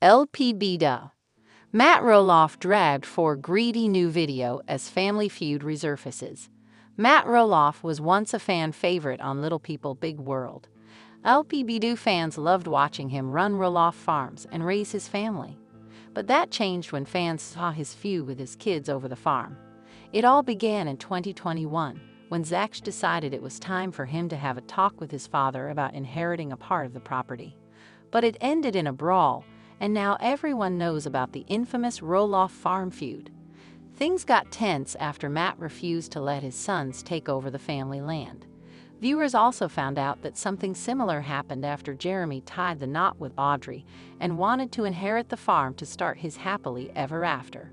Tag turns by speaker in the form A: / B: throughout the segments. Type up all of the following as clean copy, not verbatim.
A: LPBW. Matt Roloff dragged for greedy new video as Family Feud resurfaces. Matt Roloff was once a fan favorite on Little People Big World. LPBW fans loved watching him run Roloff farms and raise his family. But that changed when fans saw his feud with his kids over the farm. It all began in 2021, when Zach decided it was time for him to have a talk with his father about inheriting a part of the property. But it ended in a brawl, and now everyone knows about the infamous Roloff farm feud. Things got tense after Matt refused to let his sons take over the family land. Viewers also found out that something similar happened after Jeremy tied the knot with Audrey and wanted to inherit the farm to start his happily ever after.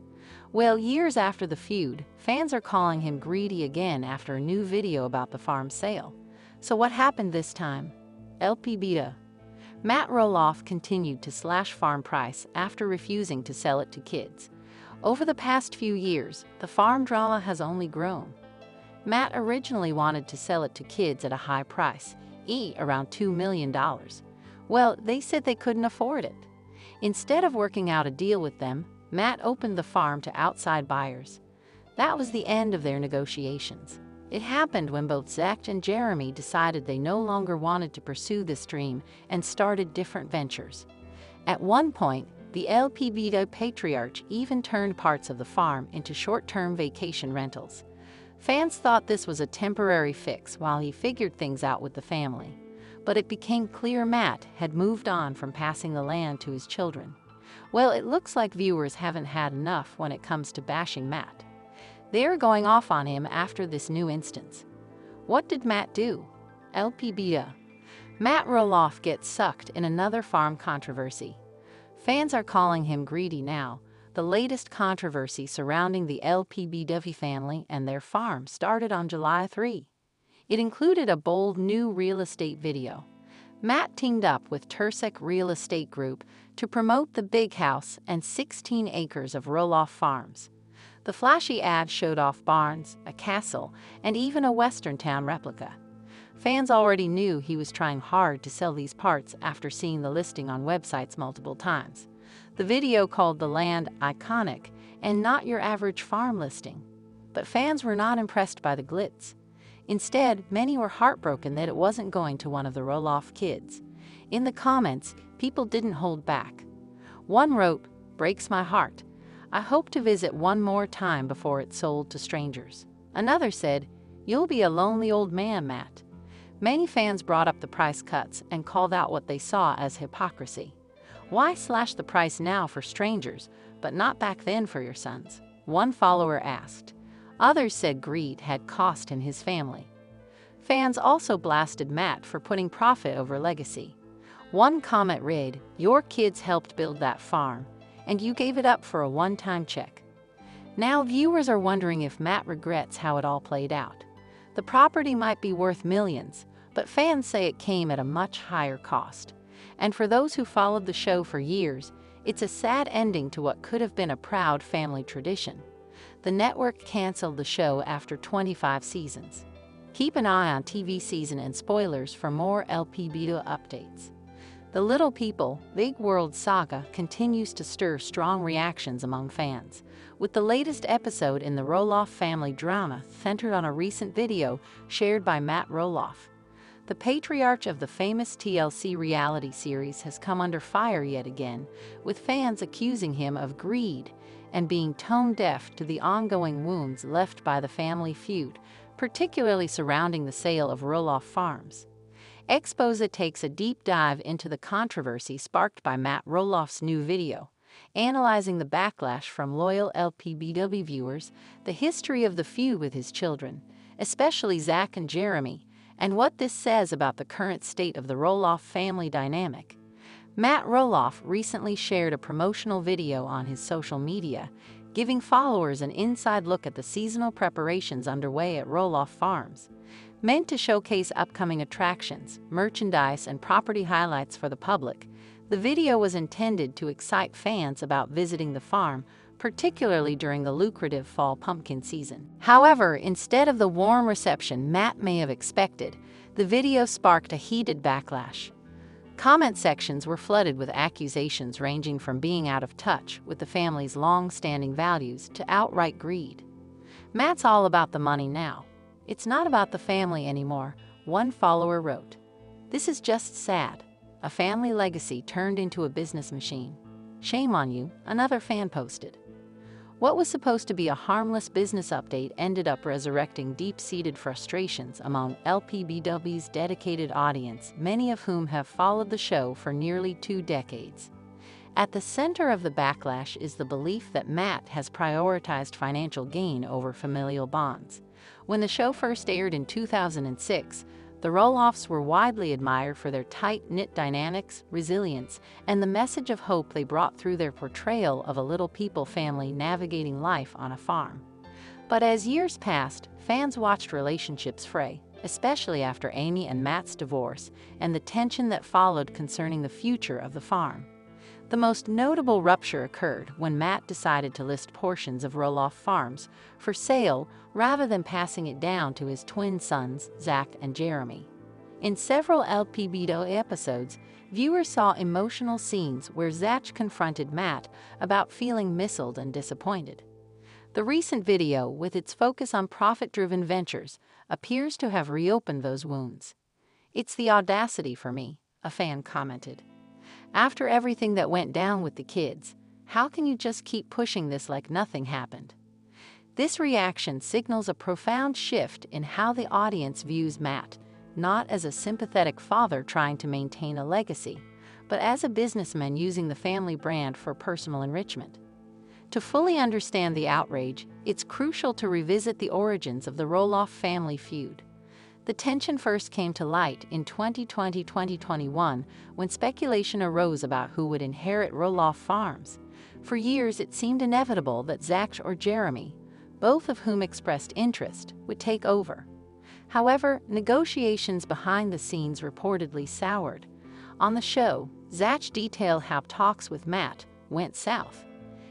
A: Well, years after the feud, fans are calling him greedy again after a new video about the farm sale. So what happened this time? LPBW. Matt Roloff continued to slash farm price after refusing to sell it to kids. Over the past few years, the farm drama has only grown. Matt originally wanted to sell it to kids at a high price, around $2 million. Well, they said they couldn't afford it. Instead of working out a deal with them, Matt opened the farm to outside buyers. That was the end of their negotiations. It happened when both Zach and Jeremy decided they no longer wanted to pursue this dream and started different ventures. At one point, the LPBW patriarch even turned parts of the farm into short-term vacation rentals. Fans thought this was a temporary fix while he figured things out with the family. But it became clear Matt had moved on from passing the land to his children. Well, it looks like viewers haven't had enough when it comes to bashing Matt. They're going off on him after this new instance. What did Matt do? LPBW. Matt Roloff gets sucked in another farm controversy. Fans are calling him greedy now. The latest controversy surrounding the LPBW family and their farm started on July 3. It included a bold new real estate video. Matt teamed up with Tursek Real Estate Group to promote the big house and 16 acres of Roloff farms. The flashy ad showed off barns, a castle, and even a Western town replica. Fans already knew he was trying hard to sell these parts after seeing the listing on websites multiple times. The video called the land iconic and not your average farm listing. But fans were not impressed by the glitz. Instead, many were heartbroken that it wasn't going to one of the Roloff kids. In the comments, people didn't hold back. One wrote, "Breaks my heart. I hope to visit one more time before it's sold to strangers." Another said, "You'll be a lonely old man, Matt." Many fans brought up the price cuts and called out what they saw as hypocrisy. Why slash the price now for strangers, but not back then for your sons? One follower asked. Others said greed had cost him his family. Fans also blasted Matt for putting profit over legacy. One comment read, "Your kids helped build that farm, and you gave it up for a one-time check." Now viewers are wondering if Matt regrets how it all played out. The property might be worth millions, but fans say it came at a much higher cost. And for those who followed the show for years, it's a sad ending to what could have been a proud family tradition. The network canceled the show after 25 seasons. Keep an eye on TV season and spoilers for more LPBW updates. The Little People, Big World saga continues to stir strong reactions among fans, with the latest episode in the Roloff family drama centered on a recent video shared by Matt Roloff. The patriarch of the famous TLC reality series has come under fire yet again, with fans accusing him of greed and being tone deaf to the ongoing wounds left by the family feud, particularly surrounding the sale of Roloff farms. Expose takes a deep dive into the controversy sparked by Matt Roloff's new video, analyzing the backlash from loyal LPBW viewers, the history of the feud with his children, especially Zach and Jeremy, and what this says about the current state of the Roloff family dynamic. Matt Roloff recently shared a promotional video on his social media, giving followers an inside look at the seasonal preparations underway at Roloff Farms. Meant to showcase upcoming attractions, merchandise, and property highlights for the public, the video was intended to excite fans about visiting the farm, particularly during the lucrative fall pumpkin season. However, instead of the warm reception Matt may have expected, the video sparked a heated backlash. Comment sections were flooded with accusations ranging from being out of touch with the family's long-standing values to outright greed. "Matt's all about the money now. It's not about the family anymore," one follower wrote. "This is just sad. A family legacy turned into a business machine. Shame on you," another fan posted. What was supposed to be a harmless business update ended up resurrecting deep-seated frustrations among LPBW's dedicated audience, many of whom have followed the show for nearly 2 decades. At the center of the backlash is the belief that Matt has prioritized financial gain over familial bonds. When the show first aired in 2006, the Roloffs were widely admired for their tight-knit dynamics, resilience, and the message of hope they brought through their portrayal of a little people family navigating life on a farm. But as years passed, fans watched relationships fray, especially after Amy and Matt's divorce and the tension that followed concerning the future of the farm. The most notable rupture occurred when Matt decided to list portions of Roloff Farms for sale rather than passing it down to his twin sons, Zach and Jeremy. In several LPBW episodes, viewers saw emotional scenes where Zach confronted Matt about feeling missiled and disappointed. The recent video, with its focus on profit-driven ventures, appears to have reopened those wounds. "It's the audacity for me," a fan commented. "After everything that went down with the kids, how can you just keep pushing this like nothing happened?" This reaction signals a profound shift in how the audience views Matt, not as a sympathetic father trying to maintain a legacy, but as a businessman using the family brand for personal enrichment. To fully understand the outrage, it's crucial to revisit the origins of the Roloff family feud. The tension first came to light in 2020-2021 when speculation arose about who would inherit Roloff Farms. For years, it seemed inevitable that Zach or Jeremy, both of whom expressed interest, would take over. However, negotiations behind the scenes reportedly soured. On the show, Zach detailed how talks with Matt went south.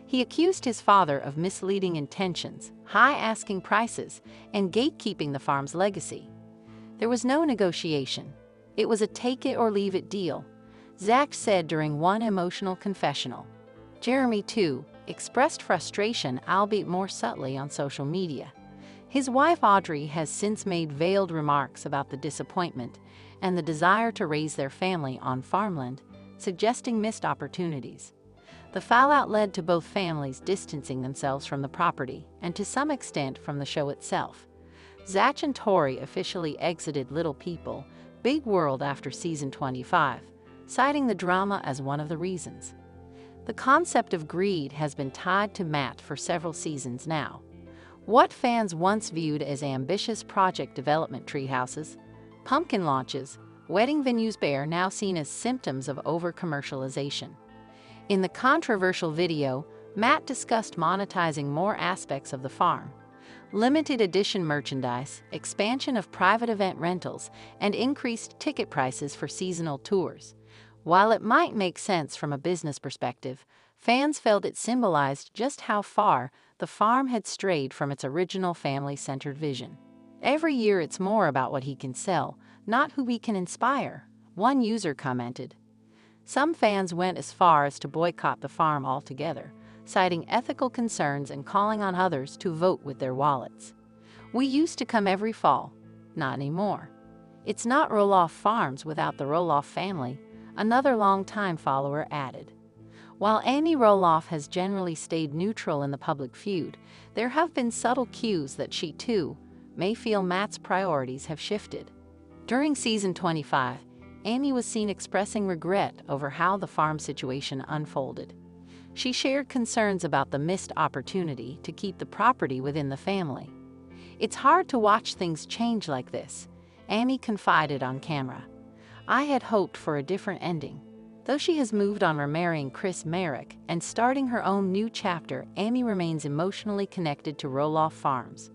A: He accused his father of misleading intentions, high asking prices, and gatekeeping the farm's legacy. There was no negotiation. It was a take-it-or-leave-it deal, Zach said during one emotional confessional. Jeremy, too, expressed frustration, albeit more subtly, on social media. His wife Audrey has since made veiled remarks about the disappointment and the desire to raise their family on farmland, suggesting missed opportunities. The fallout led to both families distancing themselves from the property and to some extent from the show itself. Zach and Tori officially exited Little People, Big World after season 25, citing the drama as one of the reasons. The concept of greed has been tied to Matt for several seasons now. What fans once viewed as ambitious project development treehouses, pumpkin launches, wedding venues are now seen as symptoms of over-commercialization. In the controversial video, Matt discussed monetizing more aspects of the farm: limited edition merchandise, expansion of private event rentals, and increased ticket prices for seasonal tours. While it might make sense from a business perspective, fans felt it symbolized just how far the farm had strayed from its original family-centered vision. "Every year it's more about what he can sell, not who he can inspire," one user commented. Some fans went as far as to boycott the farm altogether, citing ethical concerns and calling on others to vote with their wallets. "We used to come every fall. Not anymore. It's not Roloff Farms without the Roloff family," another longtime follower added. While Amy Roloff has generally stayed neutral in the public feud, there have been subtle cues that she, too, may feel Matt's priorities have shifted. During season 25, Amy was seen expressing regret over how the farm situation unfolded. She shared concerns about the missed opportunity to keep the property within the family. "It's hard to watch things change like this," Amy confided on camera. "I had hoped for a different ending." Though she has moved on, remarrying Chris Merrick and starting her own new chapter, Amy remains emotionally connected to Roloff Farms.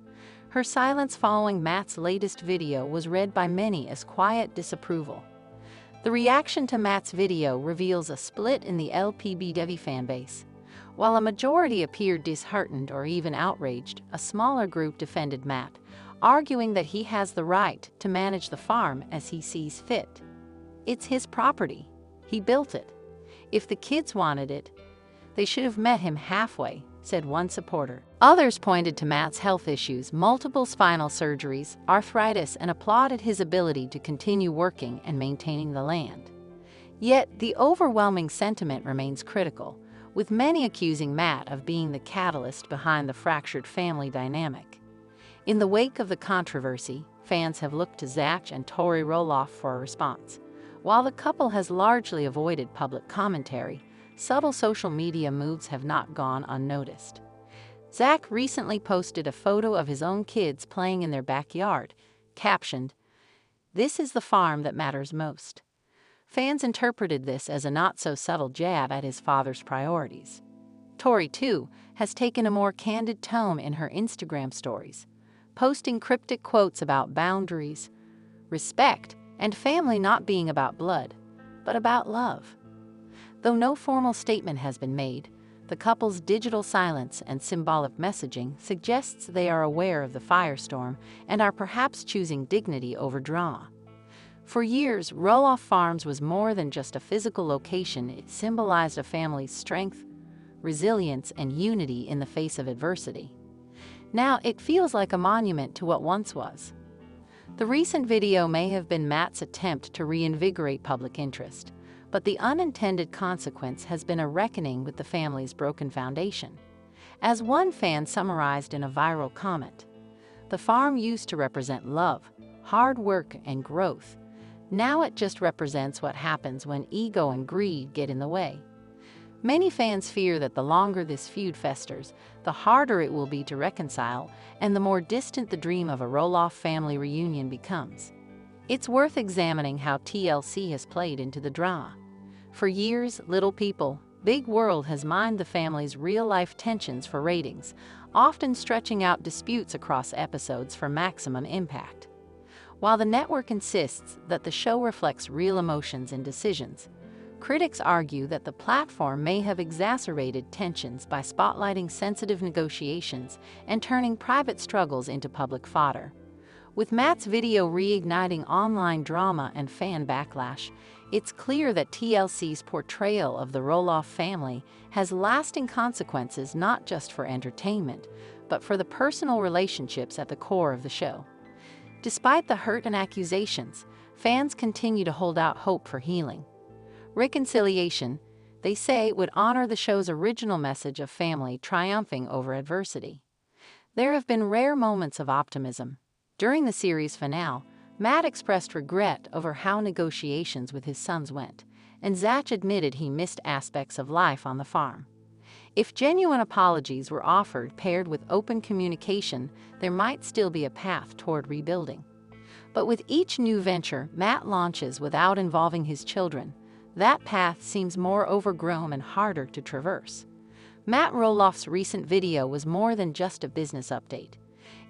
A: Her silence following Matt's latest video was read by many as quiet disapproval. The reaction to Matt's video reveals a split in the LPBW fanbase. While a majority appeared disheartened or even outraged, a smaller group defended Matt, arguing that he has the right to manage the farm as he sees fit. "It's his property. He built it. If the kids wanted it, they should have met him halfway, said one supporter. Others pointed to Matt's health issues, multiple spinal surgeries, arthritis, and applauded his ability to continue working and maintaining the land. Yet, the overwhelming sentiment remains critical, with many accusing Matt of being the catalyst behind the fractured family dynamic. In the wake of the controversy, fans have looked to Zach and Tori Roloff for a response. While the couple has largely avoided public commentary, subtle social media moves have not gone unnoticed. Zach recently posted a photo of his own kids playing in their backyard, captioned, "This is the farm that matters most." Fans interpreted this as a not-so-subtle jab at his father's priorities. Tori, too, has taken a more candid tone in her Instagram stories, posting cryptic quotes about boundaries, respect, and family not being about blood, but about love. Though no formal statement has been made, the couple's digital silence and symbolic messaging suggests they are aware of the firestorm and are perhaps choosing dignity over drama. For years, Roloff Farms was more than just a physical location. It symbolized a family's strength, resilience, and unity in the face of adversity. Now, it feels like a monument to what once was. The recent video may have been Matt's attempt to reinvigorate public interest, but the unintended consequence has been a reckoning with the family's broken foundation. As one fan summarized in a viral comment, "The farm used to represent love, hard work, and growth. Now it just represents what happens when ego and greed get in the way." Many fans fear that the longer this feud festers, the harder it will be to reconcile and the more distant the dream of a Roloff family reunion becomes. It's worth examining how TLC has played into the drama. For years, Little People, Big World has mined the family's real-life tensions for ratings, often stretching out disputes across episodes for maximum impact. While the network insists that the show reflects real emotions and decisions, critics argue that the platform may have exacerbated tensions by spotlighting sensitive negotiations and turning private struggles into public fodder. With Matt's video reigniting online drama and fan backlash, it's clear that TLC's portrayal of the Roloff family has lasting consequences not just for entertainment, but for the personal relationships at the core of the show. Despite the hurt and accusations, fans continue to hold out hope for healing. Reconciliation, they say, would honor the show's original message of family triumphing over adversity. There have been rare moments of optimism. During the series finale, Matt expressed regret over how negotiations with his sons went, and Zach admitted he missed aspects of life on the farm. If genuine apologies were offered paired with open communication, there might still be a path toward rebuilding. But with each new venture Matt launches without involving his children, that path seems more overgrown and harder to traverse. Matt Roloff's recent video was more than just a business update.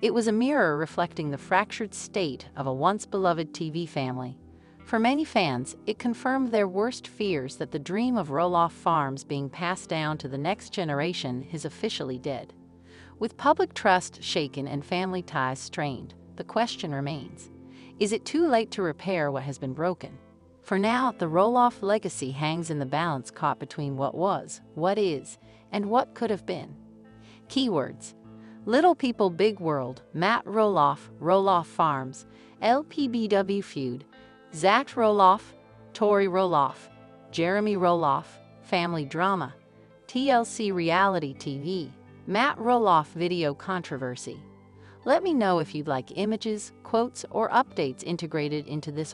A: It was a mirror reflecting the fractured state of a once beloved TV family. For many fans, it confirmed their worst fears that the dream of Roloff Farms being passed down to the next generation is officially dead. With public trust shaken and family ties strained, the question remains, is it too late to repair what has been broken? For now, the Roloff legacy hangs in the balance caught between what was, what is, and what could have been. Keywords: Little People, Big World, Matt Roloff, Roloff Farms, LPBW Feud, Zach Roloff, Tori Roloff, Jeremy Roloff, Family Drama, TLC Reality TV, Matt Roloff Video Controversy. Let me know if you'd like images, quotes, or updates integrated into this